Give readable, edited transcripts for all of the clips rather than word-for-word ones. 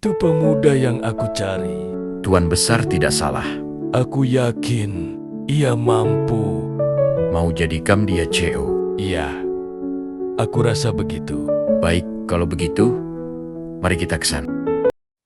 Itu pemuda yang aku cari. Tuan Besar tidak salah. Aku yakin ia mampu. Mau jadikan dia CEO. Iya, aku rasa begitu. Baik, kalau begitu, mari kita ke sana.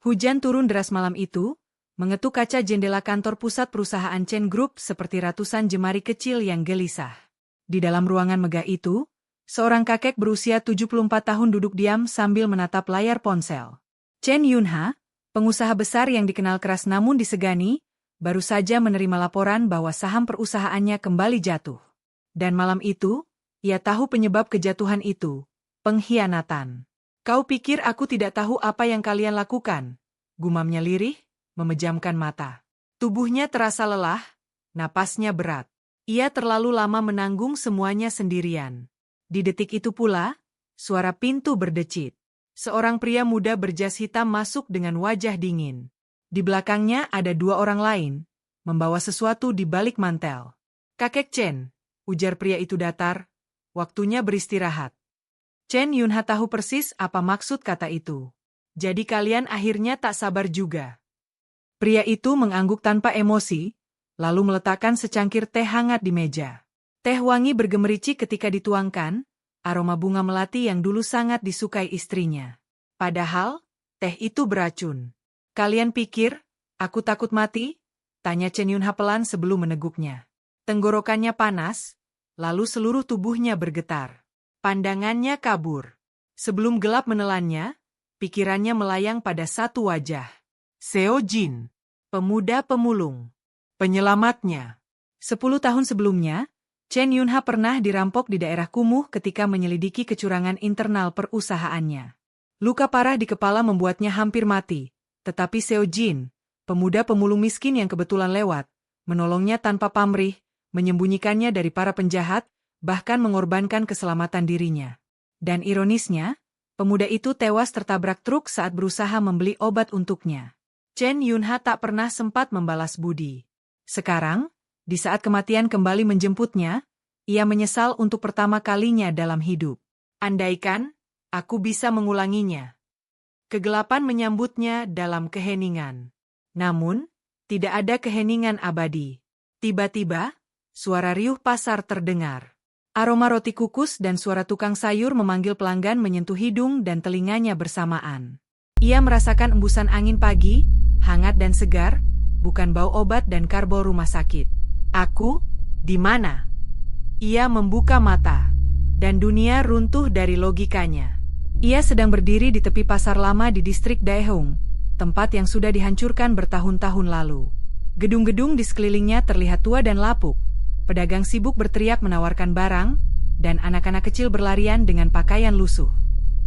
Hujan turun deras malam itu, mengetuk kaca jendela kantor pusat perusahaan Chen Group seperti ratusan jemari kecil yang gelisah. Di dalam ruangan megah itu, seorang kakek berusia 74 tahun duduk diam sambil menatap layar ponsel. Chen Yunha, pengusaha besar yang dikenal keras namun disegani, baru saja menerima laporan bahwa saham perusahaannya kembali jatuh. Dan malam itu, ia tahu penyebab kejatuhan itu, pengkhianatan. "Kau pikir aku tidak tahu apa yang kalian lakukan?" gumamnya lirih, memejamkan mata. Tubuhnya terasa lelah, napasnya berat. Ia terlalu lama menanggung semuanya sendirian. Di detik itu pula, suara pintu berdecit. Seorang pria muda berjas hitam masuk dengan wajah dingin. Di belakangnya ada dua orang lain, membawa sesuatu di balik mantel. "Kakek Chen," ujar pria itu datar, "waktunya beristirahat." Chen Yunha tahu persis apa maksud kata itu. "Jadi kalian akhirnya tak sabar juga." Pria itu mengangguk tanpa emosi, lalu meletakkan secangkir teh hangat di meja. Teh wangi bergemericik ketika dituangkan, aroma bunga melati yang dulu sangat disukai istrinya. Padahal, teh itu beracun. "Kalian pikir, aku takut mati?" tanya Chen Yunha pelan sebelum meneguknya. Tenggorokannya panas, lalu seluruh tubuhnya bergetar. Pandangannya kabur. Sebelum gelap menelannya, pikirannya melayang pada satu wajah. Seo Jin, pemuda pemulung, penyelamatnya. 10 tahun sebelumnya, Chen Yunha pernah dirampok di daerah kumuh ketika menyelidiki kecurangan internal perusahaannya. Luka parah di kepala membuatnya hampir mati, tetapi Seo Jin, pemuda pemulung miskin yang kebetulan lewat, menolongnya tanpa pamrih, menyembunyikannya dari para penjahat, bahkan mengorbankan keselamatan dirinya. Dan ironisnya, pemuda itu tewas tertabrak truk saat berusaha membeli obat untuknya. Chen Yunha tak pernah sempat membalas budi. Sekarang, di saat kematian kembali menjemputnya, ia menyesal untuk pertama kalinya dalam hidup. "Andaikan, aku bisa mengulanginya." Kegelapan menyambutnya dalam keheningan. Namun, tidak ada keheningan abadi. Tiba-tiba, suara riuh pasar terdengar. Aroma roti kukus dan suara tukang sayur memanggil pelanggan menyentuh hidung dan telinganya bersamaan. Ia merasakan embusan angin pagi, hangat dan segar, bukan bau obat dan karbol rumah sakit. "Aku, di mana?" Ia membuka mata, dan dunia runtuh dari logikanya. Ia sedang berdiri di tepi pasar lama di distrik Daehong, tempat yang sudah dihancurkan bertahun-tahun lalu. Gedung-gedung di sekelilingnya terlihat tua dan lapuk, pedagang sibuk berteriak menawarkan barang, dan anak-anak kecil berlarian dengan pakaian lusuh.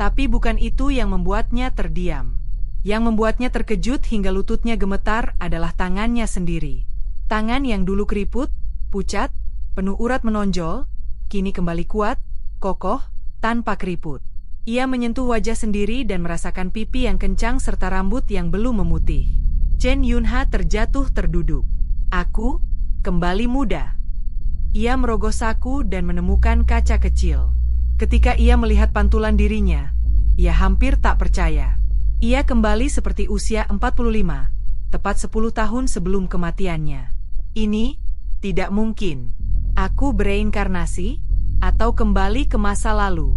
Tapi bukan itu yang membuatnya terdiam. Yang membuatnya terkejut hingga lututnya gemetar adalah tangannya sendiri. Tangan yang dulu keriput, pucat, penuh urat menonjol, kini kembali kuat, kokoh, tanpa keriput. Ia menyentuh wajah sendiri dan merasakan pipi yang kencang serta rambut yang belum memutih. Chen Yunha terjatuh terduduk. "Aku, kembali muda." Ia merogoh saku dan menemukan kaca kecil. Ketika ia melihat pantulan dirinya, ia hampir tak percaya. Ia kembali seperti usia 45, tepat 10 tahun sebelum kematiannya. "Ini tidak mungkin. Aku bereinkarnasi, atau kembali ke masa lalu."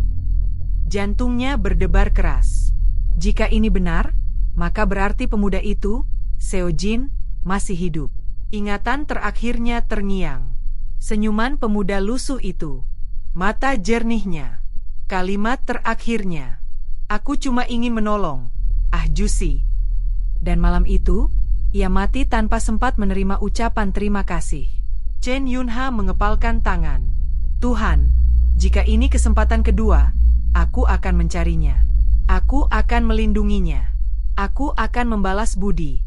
Jantungnya berdebar keras. Jika ini benar, maka berarti pemuda itu, Seo Jin, masih hidup. Ingatan terakhirnya terngiang. Senyuman pemuda lusuh itu. Mata jernihnya. Kalimat terakhirnya. "Aku cuma ingin menolong. Ah Jusi." Dan malam itu, ia mati tanpa sempat menerima ucapan terima kasih. Chen Yunha mengepalkan tangan. "Tuhan, jika ini kesempatan kedua, aku akan mencarinya. Aku akan melindunginya. Aku akan membalas budi."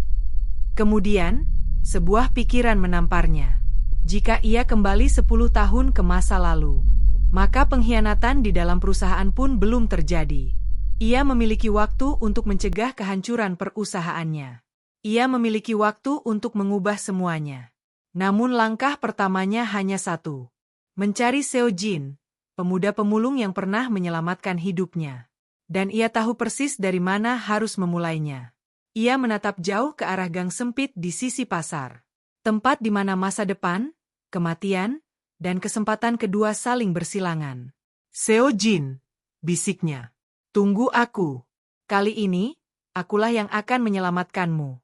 Kemudian, sebuah pikiran menamparnya. Jika ia kembali 10 tahun ke masa lalu, maka pengkhianatan di dalam perusahaan pun belum terjadi. Ia memiliki waktu untuk mencegah kehancuran perusahaannya. Ia memiliki waktu untuk mengubah semuanya. Namun langkah pertamanya hanya satu. Mencari Seo Jin, pemuda pemulung yang pernah menyelamatkan hidupnya. Dan ia tahu persis dari mana harus memulainya. Ia menatap jauh ke arah gang sempit di sisi pasar. Tempat di mana masa depan, kematian, dan kesempatan kedua saling bersilangan. Seo Jin, bisiknya. Tunggu aku. Kali ini, akulah yang akan menyelamatkanmu.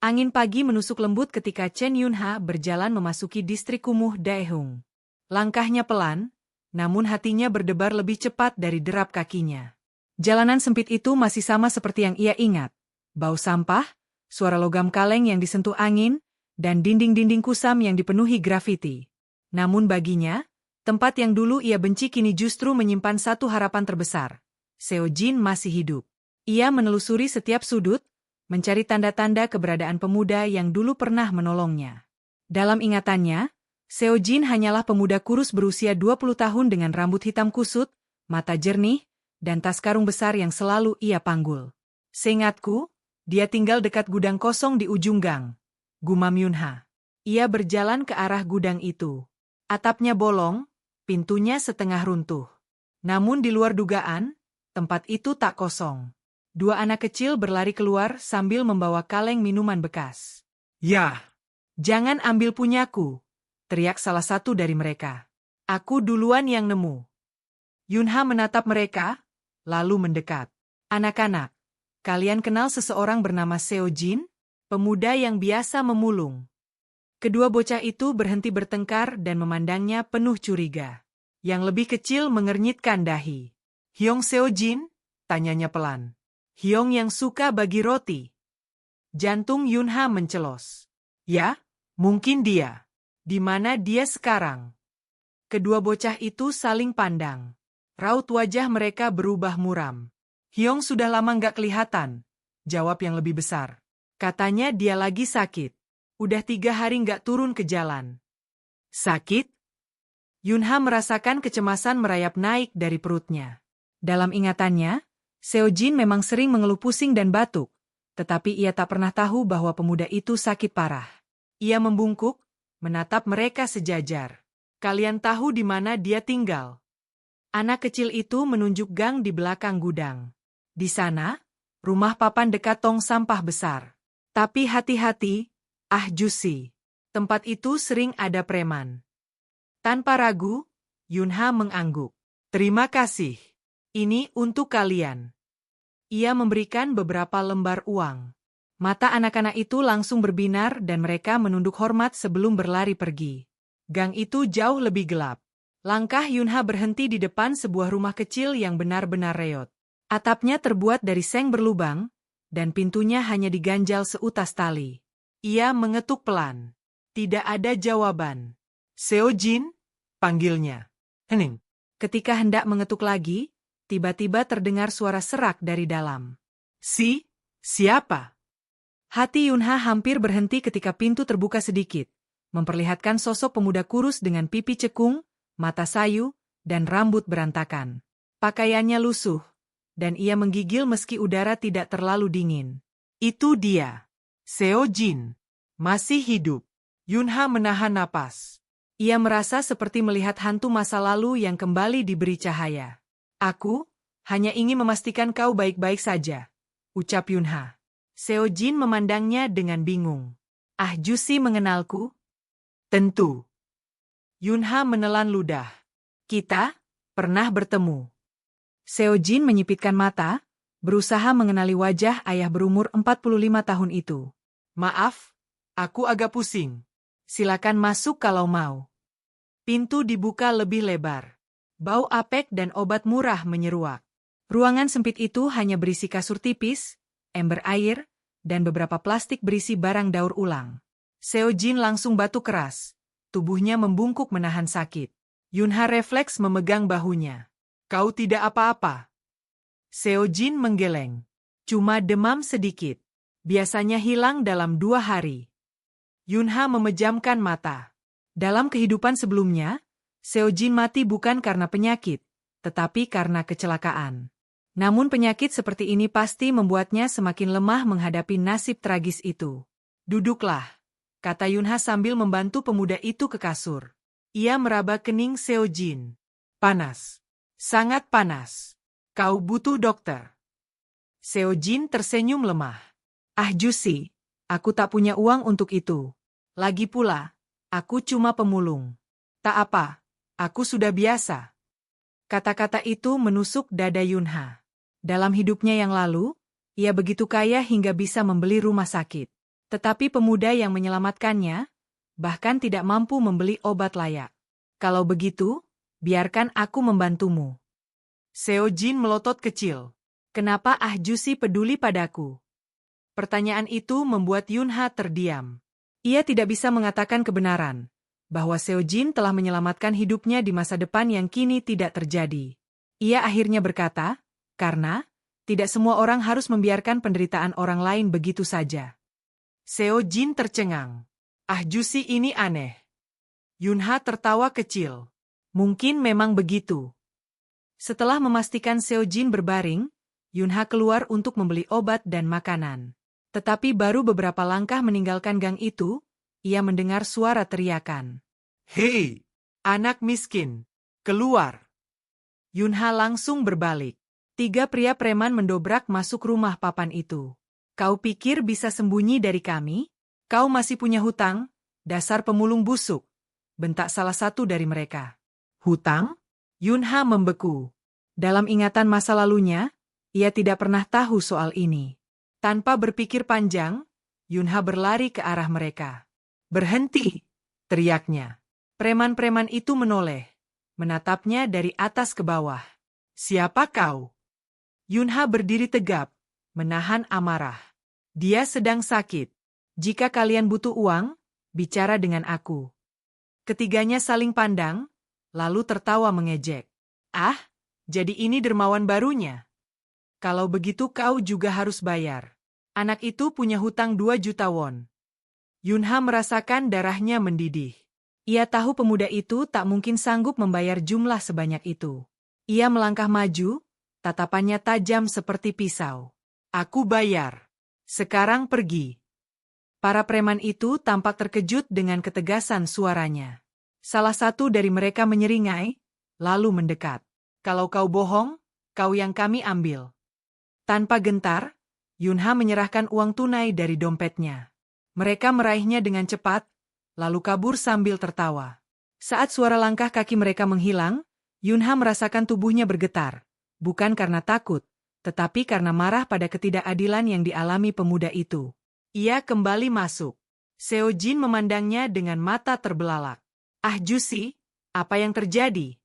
Angin pagi menusuk lembut ketika Chen Yunha berjalan memasuki distrik kumuh Daehung. Langkahnya pelan, namun hatinya berdebar lebih cepat dari derap kakinya. Jalanan sempit itu masih sama seperti yang ia ingat. Bau sampah, suara logam kaleng yang disentuh angin, dan dinding-dinding kusam yang dipenuhi grafiti. Namun baginya, tempat yang dulu ia benci kini justru menyimpan satu harapan terbesar. Seo Jin masih hidup. Ia menelusuri setiap sudut, mencari tanda-tanda keberadaan pemuda yang dulu pernah menolongnya. Dalam ingatannya, Seo Jin hanyalah pemuda kurus berusia 20 tahun dengan rambut hitam kusut, mata jernih, dan tas karung besar yang selalu ia panggul. Seingatku, dia tinggal dekat gudang kosong di ujung gang. Gumam Yunha. Ia berjalan ke arah gudang itu. Atapnya bolong, pintunya setengah runtuh. Namun di luar dugaan, tempat itu tak kosong. Dua anak kecil berlari keluar sambil membawa kaleng minuman bekas. "Yah, jangan ambil punyaku," teriak salah satu dari mereka. "Aku duluan yang nemu." Yunha menatap mereka, lalu mendekat. "Anak-anak, kalian kenal seseorang bernama Seo Jin? Pemuda yang biasa memulung." Kedua bocah itu berhenti bertengkar dan memandangnya penuh curiga. Yang lebih kecil mengernyitkan dahi. "Hyong Seo Jin?" tanyanya pelan. "Hyong yang suka bagi roti." Jantung Yunha mencelos. "Ya, mungkin dia. Di mana dia sekarang?" Kedua bocah itu saling pandang. Raut wajah mereka berubah muram. "Hyong sudah lama nggak kelihatan," jawab yang lebih besar. "Katanya dia lagi sakit. Udah 3 hari nggak turun ke jalan." "Sakit?" Yunha merasakan kecemasan merayap naik dari perutnya. Dalam ingatannya, Seo Jin memang sering mengeluh pusing dan batuk, tetapi ia tak pernah tahu bahwa pemuda itu sakit parah. Ia membungkuk, menatap mereka sejajar. "Kalian tahu di mana dia tinggal?" Anak kecil itu menunjuk gang di belakang gudang. "Di sana, rumah papan dekat tong sampah besar. Tapi hati-hati, Jusi. Tempat itu sering ada preman." Tanpa ragu, Yunha mengangguk. "Terima kasih. Ini untuk kalian." Ia memberikan beberapa lembar uang. Mata anak-anak itu langsung berbinar dan mereka menunduk hormat sebelum berlari pergi. Gang itu jauh lebih gelap. Langkah Yunha berhenti di depan sebuah rumah kecil yang benar-benar reot. Atapnya terbuat dari seng berlubang, dan pintunya hanya diganjal seutas tali. Ia mengetuk pelan. Tidak ada jawaban. "Seo Jin?" panggilnya. "Hening." Ketika hendak mengetuk lagi, tiba-tiba terdengar suara serak dari dalam. Siapa?" Hati Yunha hampir berhenti ketika pintu terbuka sedikit, memperlihatkan sosok pemuda kurus dengan pipi cekung, mata sayu, dan rambut berantakan. Pakaiannya lusuh, dan ia menggigil meski udara tidak terlalu dingin. "Itu dia. Seo Jin. Masih hidup." Yunha menahan napas. Ia merasa seperti melihat hantu masa lalu yang kembali diberi cahaya. "Aku hanya ingin memastikan kau baik-baik saja," ucap Yunha. Seo Jin memandangnya dengan bingung. "Jusi mengenalku?" "Tentu." Yunha menelan ludah. "Kita pernah bertemu." Seo Jin menyipitkan mata, berusaha mengenali wajah ayah berumur 45 tahun itu. "Maaf, aku agak pusing. Silakan masuk kalau mau." Pintu dibuka lebih lebar. Bau apek dan obat murah menyeruak. Ruangan sempit itu hanya berisi kasur tipis, ember air, dan beberapa plastik berisi barang daur ulang. Seo Jin langsung batuk keras. Tubuhnya membungkuk menahan sakit. Yunha refleks memegang bahunya. "Kau tidak apa-apa?" Seo Jin menggeleng. "Cuma demam sedikit. Biasanya hilang dalam 2 hari." Yunha memejamkan mata. Dalam kehidupan sebelumnya, Seo Jin mati bukan karena penyakit, tetapi karena kecelakaan. Namun penyakit seperti ini pasti membuatnya semakin lemah menghadapi nasib tragis itu. "Duduklah," kata Yunha sambil membantu pemuda itu ke kasur. Ia meraba kening Seo Jin. "Panas. Sangat panas. Kau butuh dokter." Seo Jin tersenyum lemah. Ah Jusi, aku tak punya uang untuk itu. Lagi pula, aku cuma pemulung. Tak apa, aku sudah biasa. Kata-kata itu menusuk dada Yunha. Dalam hidupnya yang lalu, ia begitu kaya hingga bisa membeli rumah sakit. Tetapi pemuda yang menyelamatkannya, bahkan tidak mampu membeli obat layak. Kalau begitu, biarkan aku membantumu. Seo Jin melotot kecil. Kenapa Ah Jusi peduli padaku? Pertanyaan itu membuat Yunha terdiam. Ia tidak bisa mengatakan kebenaran, bahwa Seo Jin telah menyelamatkan hidupnya di masa depan yang kini tidak terjadi. Ia akhirnya berkata, karena tidak semua orang harus membiarkan penderitaan orang lain begitu saja. Seo Jin tercengang. Ah Jusi ini aneh. Yunha tertawa kecil. Mungkin memang begitu. Setelah memastikan Seo Jin berbaring, Yunha keluar untuk membeli obat dan makanan. Tetapi baru beberapa langkah meninggalkan gang itu, ia mendengar suara teriakan. Hei, anak miskin, keluar! Yunha langsung berbalik. 3 pria preman mendobrak masuk rumah papan itu. Kau pikir bisa sembunyi dari kami? Kau masih punya hutang? Dasar pemulung busuk, bentak salah satu dari mereka. Hutang? Yunha membeku. Dalam ingatan masa lalunya, ia tidak pernah tahu soal ini. Tanpa berpikir panjang, Yunha berlari ke arah mereka. Berhenti! Teriaknya. Preman-preman itu menoleh, menatapnya dari atas ke bawah. Siapa kau? Yunha berdiri tegap, menahan amarah. Dia sedang sakit. Jika kalian butuh uang, bicara dengan aku. Ketiganya saling pandang, lalu tertawa mengejek. Ah, jadi ini dermawan barunya. Kalau begitu kau juga harus bayar. Anak itu punya hutang 2 juta won. Yunha merasakan darahnya mendidih. Ia tahu pemuda itu tak mungkin sanggup membayar jumlah sebanyak itu. Ia melangkah maju, tatapannya tajam seperti pisau. Aku bayar. Sekarang pergi. Para preman itu tampak terkejut dengan ketegasan suaranya. Salah satu dari mereka menyeringai, lalu mendekat. Kalau kau bohong, kau yang kami ambil. Tanpa gentar, Yunha menyerahkan uang tunai dari dompetnya. Mereka meraihnya dengan cepat, lalu kabur sambil tertawa. Saat suara langkah kaki mereka menghilang, Yunha merasakan tubuhnya bergetar, bukan karena takut, tetapi karena marah pada ketidakadilan yang dialami pemuda itu. Ia kembali masuk. Seo Jin memandangnya dengan mata terbelalak. Ah Jusi, apa yang terjadi?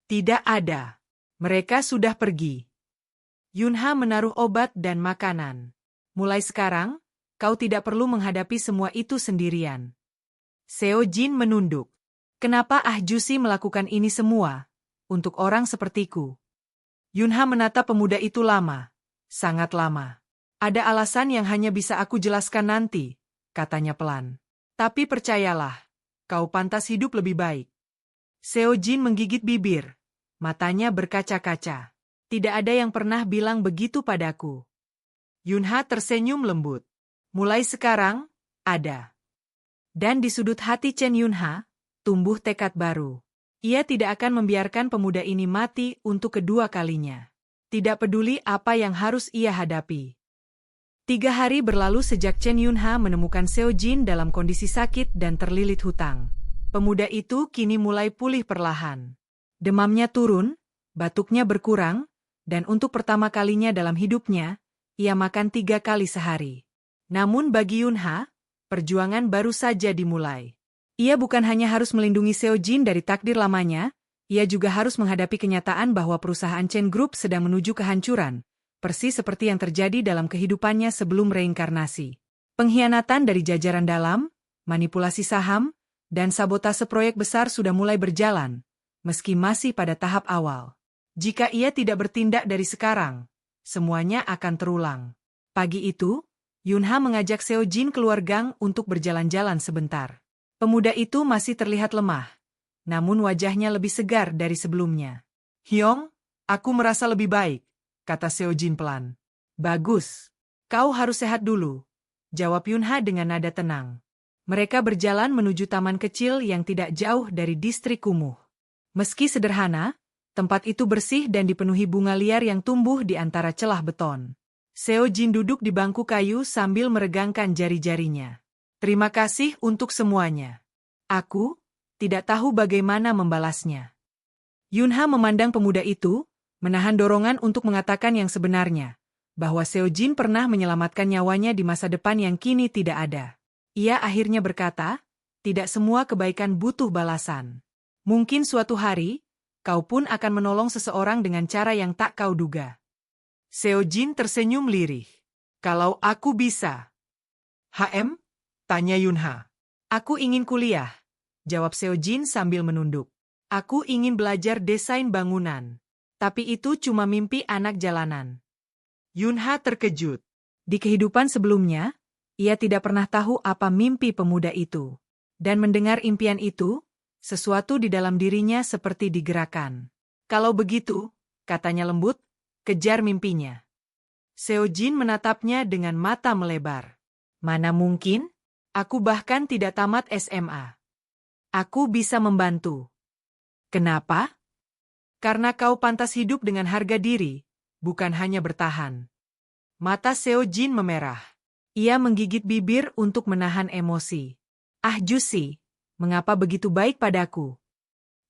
Tidak ada. Mereka sudah pergi. Yunha menaruh obat dan makanan. Mulai sekarang, kau tidak perlu menghadapi semua itu sendirian. Seo Jin menunduk. Kenapa Ah Jusi melakukan ini semua? Untuk orang sepertiku. Yunha menatap pemuda itu lama. Sangat lama. Ada alasan yang hanya bisa aku jelaskan nanti, katanya pelan. Tapi percayalah, kau pantas hidup lebih baik. Seo Jin menggigit bibir. Matanya berkaca-kaca. Tidak ada yang pernah bilang begitu padaku. Yunha tersenyum lembut. Mulai sekarang, ada. Dan di sudut hati Chen Yunha, tumbuh tekad baru. Ia tidak akan membiarkan pemuda ini mati untuk kedua kalinya. Tidak peduli apa yang harus ia hadapi. 3 hari berlalu sejak Chen Yunha menemukan Seo Jin dalam kondisi sakit dan terlilit hutang. Pemuda itu kini mulai pulih perlahan. Demamnya turun, batuknya berkurang, dan untuk pertama kalinya dalam hidupnya, ia makan 3 kali sehari. Namun bagi Yunha, perjuangan baru saja dimulai. Ia bukan hanya harus melindungi Seo Jin dari takdir lamanya, ia juga harus menghadapi kenyataan bahwa perusahaan Chen Group sedang menuju kehancuran. Persis seperti yang terjadi dalam kehidupannya sebelum reinkarnasi. Pengkhianatan dari jajaran dalam, manipulasi saham, dan sabotase proyek besar sudah mulai berjalan, meski masih pada tahap awal. Jika ia tidak bertindak dari sekarang, semuanya akan terulang. Pagi itu, Yunha mengajak Seo Jin keluar gang untuk berjalan-jalan sebentar. Pemuda itu masih terlihat lemah, namun wajahnya lebih segar dari sebelumnya. Hyong, aku merasa lebih baik, kata Seo Jin pelan. Bagus. Kau harus sehat dulu, jawab Yunha dengan nada tenang. Mereka berjalan menuju taman kecil yang tidak jauh dari distrik kumuh. Meski sederhana, tempat itu bersih dan dipenuhi bunga liar yang tumbuh di antara celah beton. Seo Jin duduk di bangku kayu sambil meregangkan jari-jarinya. Terima kasih untuk semuanya. Aku tidak tahu bagaimana membalasnya. Yunha memandang pemuda itu, menahan dorongan untuk mengatakan yang sebenarnya, bahwa Seo Jin pernah menyelamatkan nyawanya di masa depan yang kini tidak ada. Ia akhirnya berkata, tidak semua kebaikan butuh balasan. Mungkin suatu hari, kau pun akan menolong seseorang dengan cara yang tak kau duga. Seo Jin tersenyum lirih. Kalau aku bisa. HM? Tanya Yunha. Aku ingin kuliah, jawab Seo Jin sambil menunduk. Aku ingin belajar desain bangunan. Tapi itu cuma mimpi anak jalanan. Yunha terkejut. Di kehidupan sebelumnya, ia tidak pernah tahu apa mimpi pemuda itu. Dan mendengar impian itu, sesuatu di dalam dirinya seperti digerakkan. Kalau begitu, katanya lembut, kejar mimpinya. Seo Jin menatapnya dengan mata melebar. Mana mungkin? Aku bahkan tidak tamat SMA. Aku bisa membantu. Kenapa? Karena kau pantas hidup dengan harga diri, bukan hanya bertahan. Mata Seo Jin memerah. Ia menggigit bibir untuk menahan emosi. Ah Jusi, mengapa begitu baik padaku?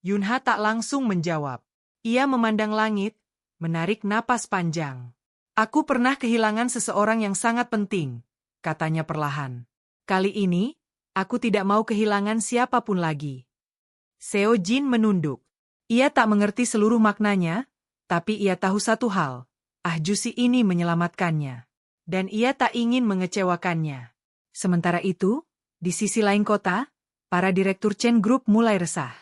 Yunha tak langsung menjawab. Ia memandang langit, menarik napas panjang. Aku pernah kehilangan seseorang yang sangat penting, katanya perlahan. Kali ini, aku tidak mau kehilangan siapapun lagi. Seo Jin menunduk. Ia tak mengerti seluruh maknanya, tapi ia tahu satu hal. Ah Jusi ini menyelamatkannya. Dan ia tak ingin mengecewakannya. Sementara itu, di sisi lain kota, para direktur Chen Group mulai resah.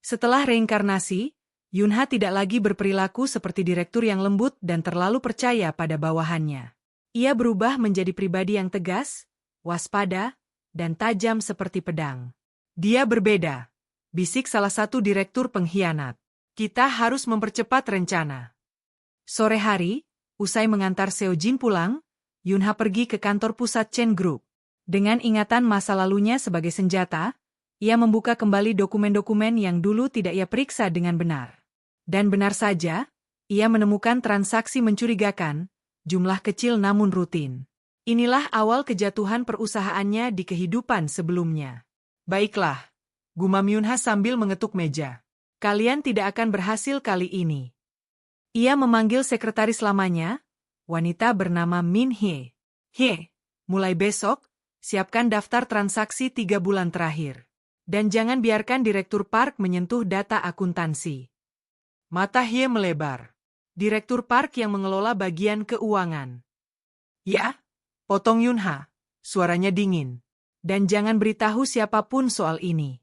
Setelah reinkarnasi, Yunha tidak lagi berperilaku seperti direktur yang lembut dan terlalu percaya pada bawahannya. Ia berubah menjadi pribadi yang tegas, waspada, dan tajam seperti pedang. Dia berbeda, bisik salah satu direktur pengkhianat. Kita harus mempercepat rencana. Sore hari, usai mengantar Seo Jin pulang, Yunha pergi ke kantor pusat Chen Group. Dengan ingatan masa lalunya sebagai senjata, ia membuka kembali dokumen-dokumen yang dulu tidak ia periksa dengan benar. Dan benar saja, ia menemukan transaksi mencurigakan, jumlah kecil namun rutin. Inilah awal kejatuhan perusahaannya di kehidupan sebelumnya. Baiklah, gumam Yunha sambil mengetuk meja. Kalian tidak akan berhasil kali ini. Ia memanggil sekretaris lamanya, wanita bernama Min Hye. Hye, mulai besok, siapkan daftar transaksi 3 bulan terakhir. Dan jangan biarkan Direktur Park menyentuh data akuntansi. Mata Hye melebar. Direktur Park yang mengelola bagian keuangan. Ya, potong Yunha, suaranya dingin. Dan jangan beritahu siapapun soal ini.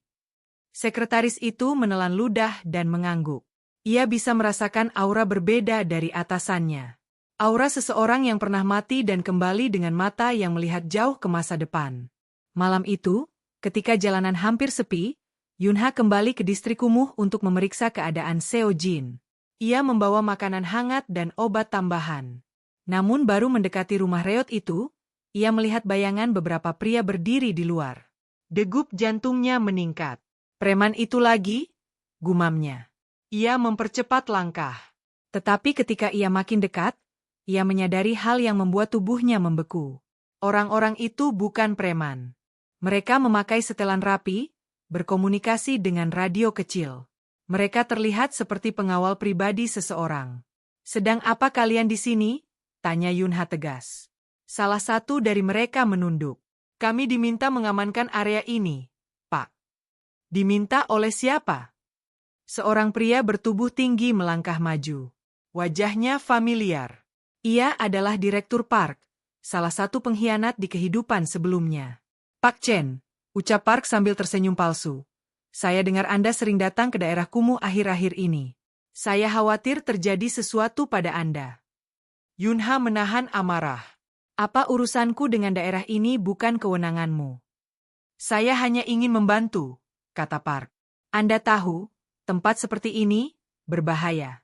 Sekretaris itu menelan ludah dan mengangguk. Ia bisa merasakan aura berbeda dari atasannya. Aura seseorang yang pernah mati dan kembali dengan mata yang melihat jauh ke masa depan. Malam itu, ketika jalanan hampir sepi, Yunha kembali ke distrik kumuh untuk memeriksa keadaan Seo Jin. Ia membawa makanan hangat dan obat tambahan. Namun baru mendekati rumah reot itu, ia melihat bayangan beberapa pria berdiri di luar. Degup jantungnya meningkat. Preman itu lagi? Gumamnya. Ia mempercepat langkah. Tetapi ketika ia makin dekat, ia menyadari hal yang membuat tubuhnya membeku. Orang-orang itu bukan preman. Mereka memakai setelan rapi, berkomunikasi dengan radio kecil. Mereka terlihat seperti pengawal pribadi seseorang. Sedang apa kalian di sini? Tanya Yunha tegas. Salah satu dari mereka menunduk. Kami diminta mengamankan area ini, Pak. Diminta oleh siapa? Seorang pria bertubuh tinggi melangkah maju. Wajahnya familiar. Ia adalah Direktur Park, salah satu pengkhianat di kehidupan sebelumnya. Pak Chen, ucap Park sambil tersenyum palsu. Saya dengar Anda sering datang ke daerah kumuh akhir-akhir ini. Saya khawatir terjadi sesuatu pada Anda. Yunha menahan amarah. Apa urusanku dengan daerah ini bukan kewenanganmu. Saya hanya ingin membantu, kata Park. Anda tahu, tempat seperti ini berbahaya.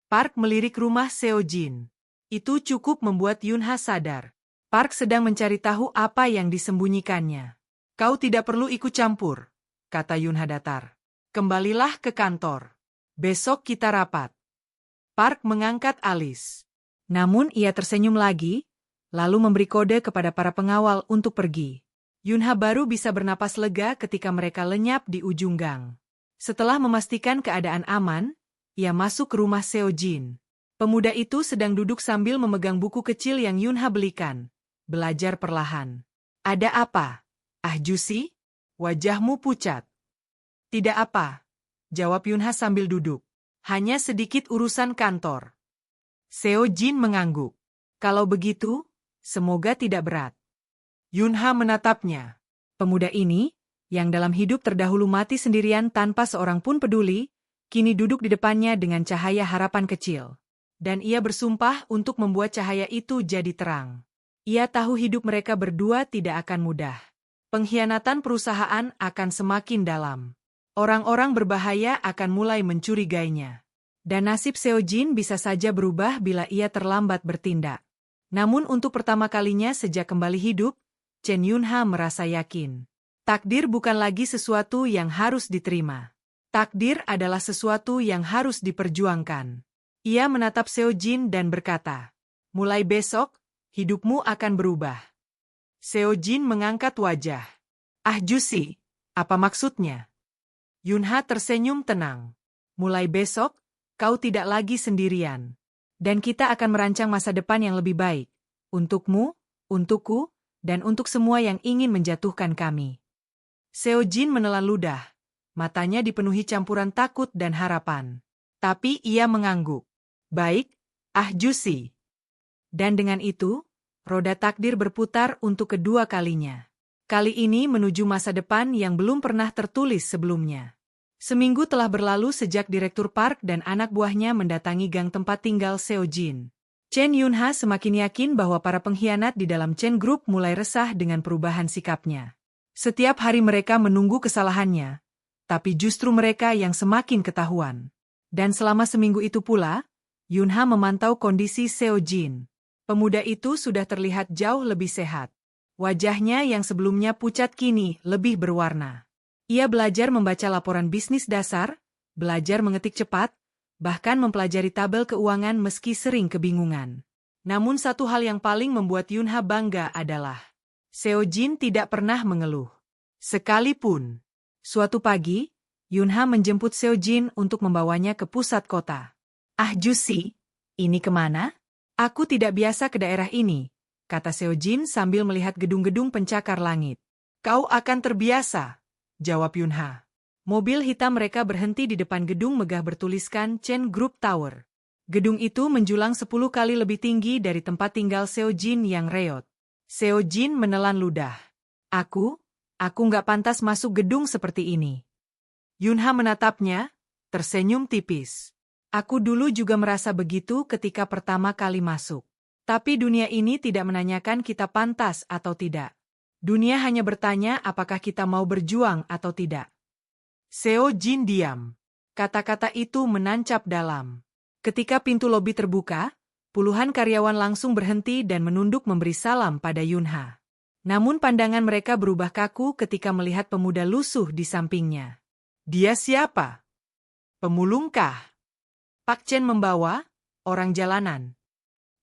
Park melirik rumah Seo Jin. Itu cukup membuat Yunha sadar. Park sedang mencari tahu apa yang disembunyikannya. Kau tidak perlu ikut campur, kata Yunha datar. Kembalilah ke kantor. Besok kita rapat. Park mengangkat alis. Namun ia tersenyum lagi, lalu memberi kode kepada para pengawal untuk pergi. Yunha baru bisa bernapas lega ketika mereka lenyap di ujung gang. Setelah memastikan keadaan aman, ia masuk ke rumah Seo Jin. Pemuda itu sedang duduk sambil memegang buku kecil yang Yunha belikan. Belajar perlahan. Ada apa? Ah Jusi? Wajahmu pucat. Tidak apa, jawab Yunha sambil duduk. Hanya sedikit urusan kantor. Seo Jin mengangguk. Kalau begitu, semoga tidak berat. Yunha menatapnya. Pemuda ini, yang dalam hidup terdahulu mati sendirian tanpa seorang pun peduli, kini duduk di depannya dengan cahaya harapan kecil. Dan ia bersumpah untuk membuat cahaya itu jadi terang. Ia tahu hidup mereka berdua tidak akan mudah. Pengkhianatan perusahaan akan semakin dalam. Orang-orang berbahaya akan mulai mencurigainya. Dan nasib Seo Jin bisa saja berubah bila ia terlambat bertindak. Namun untuk pertama kalinya sejak kembali hidup, Chen Yunha merasa yakin. Takdir bukan lagi sesuatu yang harus diterima. Takdir adalah sesuatu yang harus diperjuangkan. Ia menatap Seo Jin dan berkata, mulai besok, hidupmu akan berubah. Seo Jin mengangkat wajah. Ah Jusi, apa maksudnya? Yunha tersenyum tenang. Mulai besok, kau tidak lagi sendirian. Dan kita akan merancang masa depan yang lebih baik. Untukmu, untukku, dan untuk semua yang ingin menjatuhkan kami. Seo Jin menelan ludah. Matanya dipenuhi campuran takut dan harapan. Tapi ia mengangguk. Baik, ah Jusi. Dan dengan itu, roda takdir berputar untuk kedua kalinya. Kali ini menuju masa depan yang belum pernah tertulis sebelumnya. Seminggu telah berlalu sejak Direktur Park dan anak buahnya mendatangi gang tempat tinggal Seo Jin. Chen Yunha semakin yakin bahwa para pengkhianat di dalam Chen Group mulai resah dengan perubahan sikapnya. Setiap hari mereka menunggu kesalahannya, tapi justru mereka yang semakin ketahuan. Dan selama seminggu itu pula, Yunha memantau kondisi Seo Jin. Pemuda itu sudah terlihat jauh lebih sehat. Wajahnya yang sebelumnya pucat kini lebih berwarna. Ia belajar membaca laporan bisnis dasar, belajar mengetik cepat, bahkan mempelajari tabel keuangan meski sering kebingungan. Namun satu hal yang paling membuat Yunha bangga adalah Seo Jin tidak pernah mengeluh. Sekalipun. Suatu pagi, Yunha menjemput Seo Jin untuk membawanya ke pusat kota. Ah Jusi, ini kemana? Aku tidak biasa ke daerah ini, kata Seo Jin sambil melihat gedung-gedung pencakar langit. Kau akan terbiasa, jawab Yunha. Mobil hitam mereka berhenti di depan gedung megah bertuliskan Chen Group Tower. Gedung itu menjulang 10 kali lebih tinggi dari tempat tinggal Seo Jin yang reot. Seo Jin menelan ludah. Aku nggak pantas masuk gedung seperti ini. Yunha menatapnya, tersenyum tipis. Aku dulu juga merasa begitu ketika pertama kali masuk. Tapi dunia ini tidak menanyakan kita pantas atau tidak. Dunia hanya bertanya apakah kita mau berjuang atau tidak. Seo Jin diam. Kata-kata itu menancap dalam. Ketika pintu lobi terbuka, puluhan karyawan langsung berhenti dan menunduk memberi salam pada Yunha. Namun pandangan mereka berubah kaku ketika melihat pemuda lusuh di sampingnya. Dia siapa? Pemulungkah? Pak Chen membawa orang jalanan.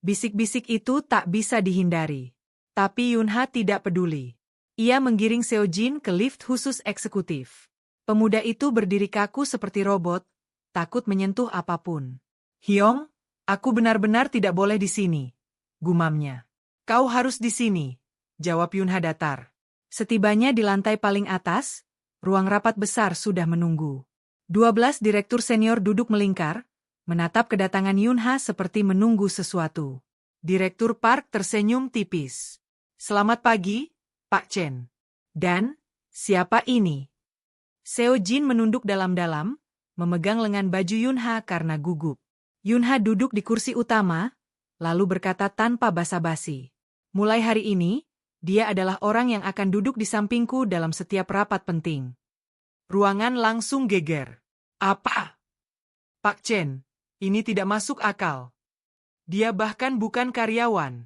Bisik-bisik itu tak bisa dihindari. Tapi Yunha tidak peduli. Ia menggiring Seo Jin ke lift khusus eksekutif. Pemuda itu berdiri kaku seperti robot, takut menyentuh apapun. Hyong, aku benar-benar tidak boleh di sini, gumamnya. Kau harus di sini, jawab Yunha datar. Setibanya di lantai paling atas, ruang rapat besar sudah menunggu. 12 direktur senior duduk melingkar, menatap kedatangan Yunha seperti menunggu sesuatu. Direktur Park tersenyum tipis. Selamat pagi, Pak Chen. Dan, siapa ini? Seo Jin menunduk dalam-dalam, memegang lengan baju Yunha karena gugup. Yunha duduk di kursi utama, lalu berkata tanpa basa-basi. Mulai hari ini, dia adalah orang yang akan duduk di sampingku dalam setiap rapat penting. Ruangan langsung geger. Apa? Pak Chen, ini tidak masuk akal. Dia bahkan bukan karyawan.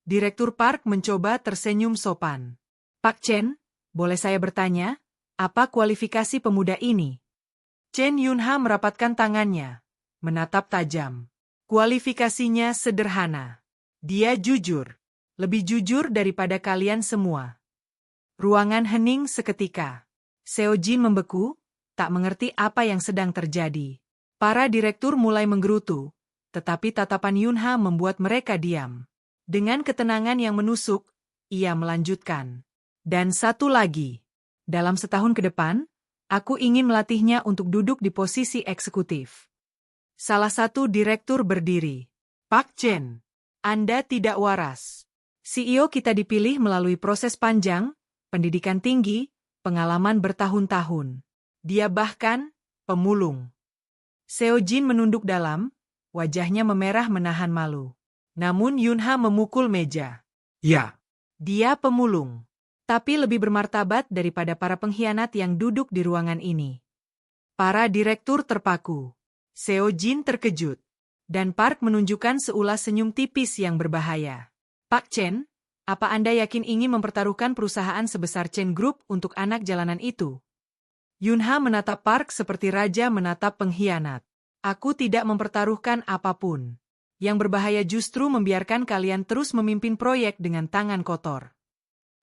Direktur Park mencoba tersenyum sopan. Pak Chen, boleh saya bertanya? Apa kualifikasi pemuda ini? Chen Yunha merapatkan tangannya, menatap tajam. Kualifikasinya sederhana. Dia jujur. Lebih jujur daripada kalian semua. Ruangan hening seketika. Seo Jin membeku, tak mengerti apa yang sedang terjadi. Para direktur mulai menggerutu, tetapi tatapan Yunha membuat mereka diam. Dengan ketenangan yang menusuk, ia melanjutkan. Dan satu lagi. Dalam setahun ke depan, aku ingin melatihnya untuk duduk di posisi eksekutif. Salah satu direktur berdiri. Pak Chen, Anda tidak waras. CEO kita dipilih melalui proses panjang, pendidikan tinggi, pengalaman bertahun-tahun. Dia bahkan pemulung. Seo Jin menunduk dalam, wajahnya memerah menahan malu. Namun Yunha memukul meja. Ya, Dia pemulung. Tapi lebih bermartabat daripada para pengkhianat yang duduk di ruangan ini. Para direktur terpaku. Seo Jin terkejut. Dan Park menunjukkan seulas senyum tipis yang berbahaya. Pak Chen, apa Anda yakin ingin mempertaruhkan perusahaan sebesar Chen Group untuk anak jalanan itu? Yunha menatap Park seperti raja menatap pengkhianat. Aku tidak mempertaruhkan apapun. Yang berbahaya justru membiarkan kalian terus memimpin proyek dengan tangan kotor.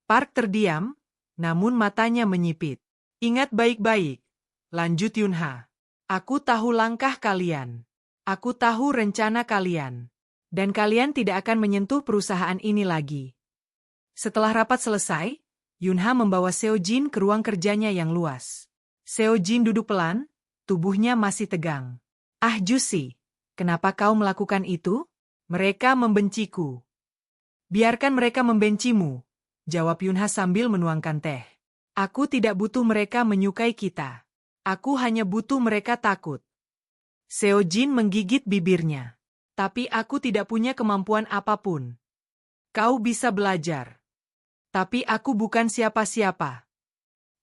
Park terdiam, namun matanya menyipit. Ingat baik-baik, lanjut Yunha. Aku tahu langkah kalian. Aku tahu rencana kalian. Dan kalian tidak akan menyentuh perusahaan ini lagi. Setelah rapat selesai, Yunha membawa Seo Jin ke ruang kerjanya yang luas. Seo Jin duduk pelan, tubuhnya masih tegang. Ah Jusi, kenapa kau melakukan itu? Mereka membenciku. Biarkan mereka membencimu, jawab Yunha sambil menuangkan teh. Aku tidak butuh mereka menyukai kita. Aku hanya butuh mereka takut. Seo Jin menggigit bibirnya. Tapi aku tidak punya kemampuan apapun. Kau bisa belajar. Tapi aku bukan siapa-siapa.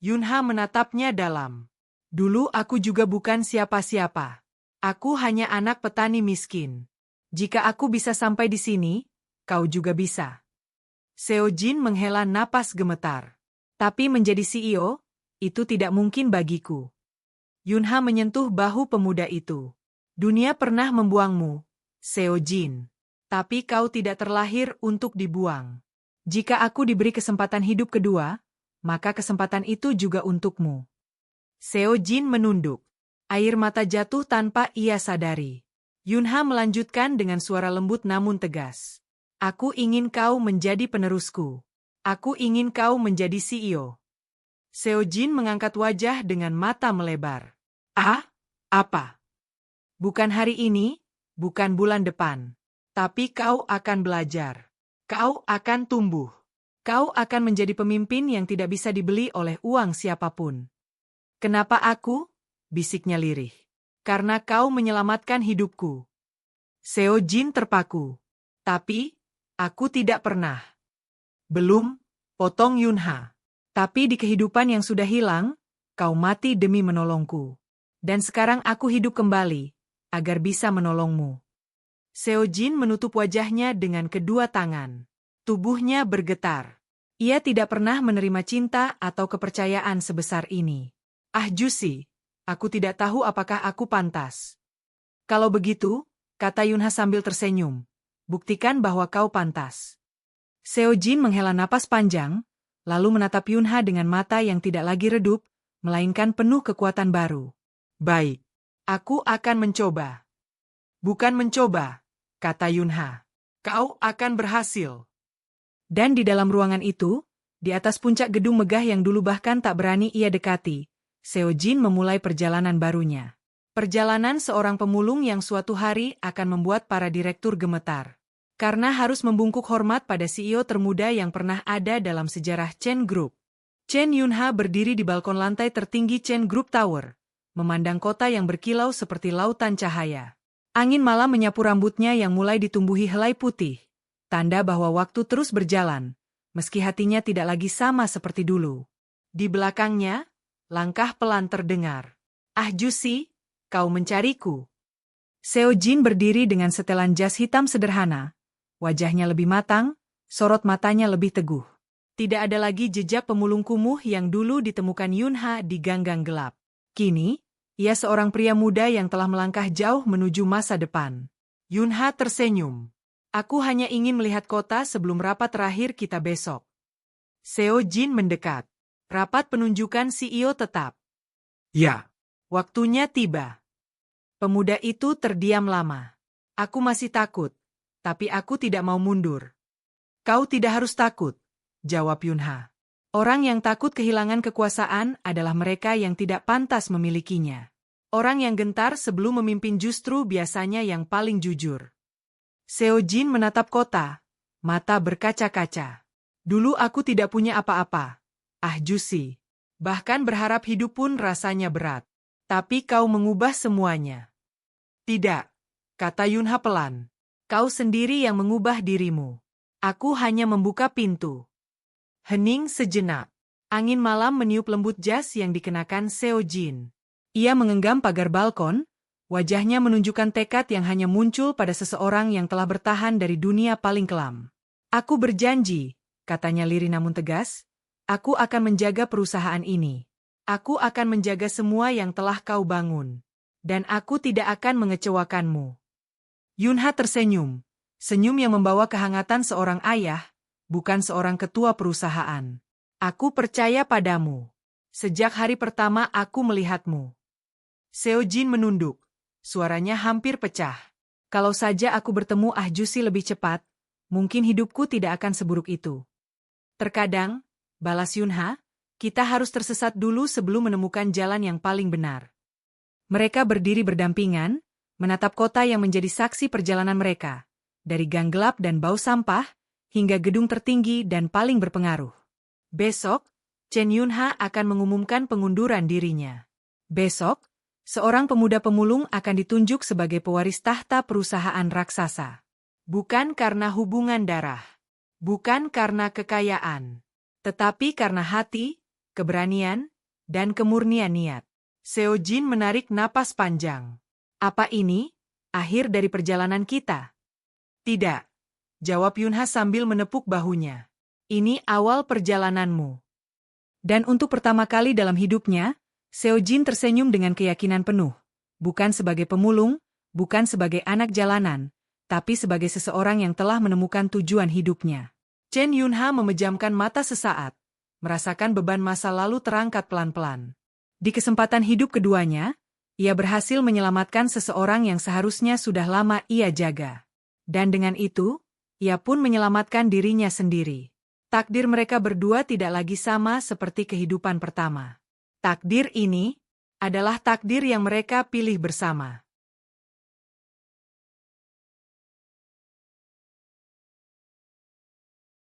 Yunha menatapnya dalam. Dulu aku juga bukan siapa-siapa. Aku hanya anak petani miskin. Jika aku bisa sampai di sini, kau juga bisa. Seo Jin menghela napas gemetar. Tapi menjadi CEO, itu tidak mungkin bagiku. Yunha menyentuh bahu pemuda itu. Dunia pernah membuangmu, Seo Jin. Tapi kau tidak terlahir untuk dibuang. Jika aku diberi kesempatan hidup kedua, maka kesempatan itu juga untukmu. Seo Jin menunduk. Air mata jatuh tanpa ia sadari. Yunha melanjutkan dengan suara lembut namun tegas. Aku ingin kau menjadi penerusku. Aku ingin kau menjadi CEO. Seo Jin mengangkat wajah dengan mata melebar. Ah? Apa? Bukan hari ini, bukan bulan depan. Tapi kau akan belajar. Kau akan tumbuh. Kau akan menjadi pemimpin yang tidak bisa dibeli oleh uang siapapun. Kenapa aku? Bisiknya lirih. Karena kau menyelamatkan hidupku. Seo Jin terpaku. Tapi, aku tidak pernah. Belum, potong Yunha. Tapi di kehidupan yang sudah hilang, kau mati demi menolongku. Dan sekarang aku hidup kembali, agar bisa menolongmu. Seo Jin menutup wajahnya dengan kedua tangan. Tubuhnya bergetar. Ia tidak pernah menerima cinta atau kepercayaan sebesar ini. Ah Jusi, aku tidak tahu apakah aku pantas. Kalau begitu, kata Yunha sambil tersenyum, buktikan bahwa kau pantas. Seo Jin menghela napas panjang, lalu menatap Yunha dengan mata yang tidak lagi redup, melainkan penuh kekuatan baru. Baik, aku akan mencoba. Bukan mencoba, kata Yunha. Kau akan berhasil. Dan di dalam ruangan itu, di atas puncak gedung megah yang dulu bahkan tak berani ia dekati, Seo Jin memulai perjalanan barunya. Perjalanan seorang pemulung yang suatu hari akan membuat para direktur gemetar. Karena harus membungkuk hormat pada CEO termuda yang pernah ada dalam sejarah Chen Group. Chen Yunha berdiri di balkon lantai tertinggi Chen Group Tower, memandang kota yang berkilau seperti lautan cahaya. Angin malam menyapu rambutnya yang mulai ditumbuhi helai putih, tanda bahwa waktu terus berjalan, meski hatinya tidak lagi sama seperti dulu. Di belakangnya, langkah pelan terdengar. Ah Jusi, kau mencariku. Seo Jin berdiri dengan setelan jas hitam sederhana, wajahnya lebih matang, sorot matanya lebih teguh. Tidak ada lagi jejak pemulung kumuh yang dulu ditemukan Yunha di gang-gang gelap. Kini, ia seorang pria muda yang telah melangkah jauh menuju masa depan. Yunha tersenyum. Aku hanya ingin melihat kota sebelum rapat terakhir kita besok. Seo Jin mendekat. Rapat penunjukan CEO tetap. Ya, Waktunya tiba. Pemuda itu terdiam lama. Aku masih takut, tapi aku tidak mau mundur. Kau tidak harus takut, jawab Yunha. Orang yang takut kehilangan kekuasaan adalah mereka yang tidak pantas memilikinya. Orang yang gentar sebelum memimpin justru biasanya yang paling jujur. Seo Jin menatap kota, mata berkaca-kaca. Dulu aku tidak punya apa-apa. Jusi. Bahkan berharap hidup pun rasanya berat. Tapi kau mengubah semuanya. Tidak, kata Yunha pelan. Kau sendiri yang mengubah dirimu. Aku hanya membuka pintu. Hening sejenak. Angin malam meniup lembut jas yang dikenakan Seo Jin. Ia mengenggam pagar balkon, wajahnya menunjukkan tekad yang hanya muncul pada seseorang yang telah bertahan dari dunia paling kelam. Aku berjanji, katanya lirih namun tegas, aku akan menjaga perusahaan ini. Aku akan menjaga semua yang telah kau bangun. Dan aku tidak akan mengecewakanmu. Yunha tersenyum. Senyum yang membawa kehangatan seorang ayah, bukan seorang ketua perusahaan. Aku percaya padamu. Sejak hari pertama aku melihatmu. Seo Jin menunduk. Suaranya hampir pecah. Kalau saja aku bertemu Jusi lebih cepat, mungkin hidupku tidak akan seburuk itu. Terkadang, balas Yunha, kita harus tersesat dulu sebelum menemukan jalan yang paling benar. Mereka berdiri berdampingan, menatap kota yang menjadi saksi perjalanan mereka. Dari gang gelap dan bau sampah, hingga gedung tertinggi dan paling berpengaruh. Besok, Chen Yunha akan mengumumkan pengunduran dirinya. Besok, seorang pemuda pemulung akan ditunjuk sebagai pewaris tahta perusahaan raksasa. Bukan karena hubungan darah. Bukan karena kekayaan. Tetapi karena hati, keberanian, dan kemurnian niat. Seo Jin menarik napas panjang. Apa ini? Akhir dari perjalanan kita? Tidak, jawab Yunha sambil menepuk bahunya. Ini awal perjalananmu. Dan untuk pertama kali dalam hidupnya, Seo Jin tersenyum dengan keyakinan penuh. Bukan sebagai pemulung, bukan sebagai anak jalanan, tapi sebagai seseorang yang telah menemukan tujuan hidupnya. Chen Yunha memejamkan mata sesaat, merasakan beban masa lalu terangkat pelan-pelan. Di kesempatan hidup keduanya, ia berhasil menyelamatkan seseorang yang seharusnya sudah lama ia jaga. Dan dengan itu, ia pun menyelamatkan dirinya sendiri. Takdir mereka berdua tidak lagi sama seperti kehidupan pertama. Takdir ini adalah takdir yang mereka pilih bersama.